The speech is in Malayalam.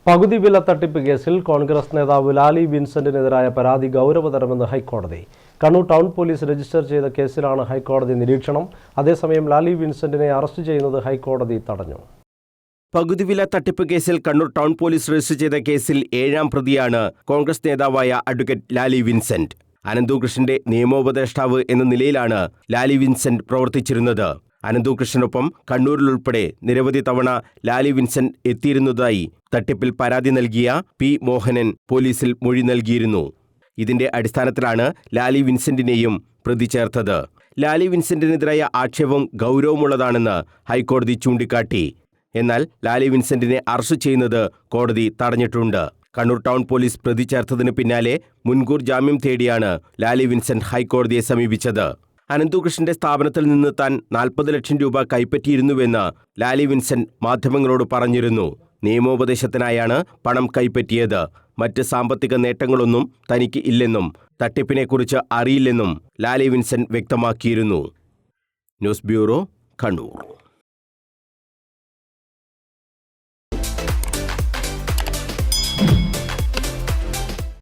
പകുതി വില തട്ടിപ്പ് കേസിൽ കോൺഗ്രസ് നേതാവ് ലാലി വിൻസെന്റിനെതിരായ പരാതി ഗൗരവതരമെന്ന് ഹൈക്കോടതി. കണ്ണൂർ ടൗൺ പോലീസ് രജിസ്റ്റർ ചെയ്ത കേസിലാണ് ഹൈക്കോടതി നിരീക്ഷണം. അതേസമയം ലാലി വിൻസെന്റിനെ അറസ്റ്റ് ചെയ്യുന്നത് ഹൈക്കോടതി തടഞ്ഞു. പകുതി വില തട്ടിപ്പ് കേസിൽ കണ്ണൂർ ടൗൺ പോലീസ് രജിസ്റ്റർ ചെയ്ത കേസിൽ 7ാം പ്രതിയാണ് കോൺഗ്രസ് നേതാവായ അഡ്വക്കേറ്റ് ലാലി വിൻസെന്റ്. അനന്തകൃഷ്ണന്റെ നിയമോപദേഷ്ടാവ് എന്ന നിലയിലാണ് ലാലി വിൻസെന്റ് പ്രവർത്തിച്ചിരുന്നത്. അനന്തകൃഷ്ണനൊപ്പം കണ്ണൂരിലുൾപ്പെടെ നിരവധി തവണ ലാലി വിൻസെന്റ് എത്തിയിരുന്നതായി തട്ടിപ്പിൽ പരാതി നൽകിയ പി മോഹനൻ പോലീസിൽ മൊഴി നൽകിയിരുന്നു. ഇതിന്റെ അടിസ്ഥാനത്തിലാണ് ലാലി വിൻസെന്റിനെയും പ്രതി ചേർത്തത്. ലാലി വിൻസെന്റിനെതിരായ ആക്ഷേപം ഗൗരവമുള്ളതാണെന്ന് ഹൈക്കോടതി ചൂണ്ടിക്കാട്ടി. എന്നാൽ ലാലി വിൻസെന്റിനെ അറസ്റ്റ് ചെയ്യുന്നത് കോടതി തടഞ്ഞിട്ടുണ്ട്. കണ്ണൂർ ടൗൺ പോലീസ് പ്രതി ചേർത്തതിന് പിന്നാലെ മുൻകൂർ ജാമ്യം തേടിയാണ് ലാലി വിൻസെന്റ് ഹൈക്കോടതിയെ സമീപിച്ചത്. അനന്തകൃഷ്ണന്റെ സ്ഥാപനത്തിൽ നിന്ന് താൻ 40 ലക്ഷം രൂപ കൈപ്പറ്റിയിരുന്നുവെന്ന് ലാലി വിൻസെന്റ് മാധ്യമങ്ങളോട് പറഞ്ഞിരുന്നു. നിയമോപദേശത്തിനായാണ് പണം കൈപ്പറ്റിയത്. മറ്റ് സാമ്പത്തിക നേട്ടങ്ങളൊന്നും തനിക്ക് ഇല്ലെന്നും തട്ടിപ്പിനെക്കുറിച്ച് അറിയില്ലെന്നും ലാലി വിൻസെന്റ് വ്യക്തമാക്കിയിരുന്നു. News bureau, Kannur.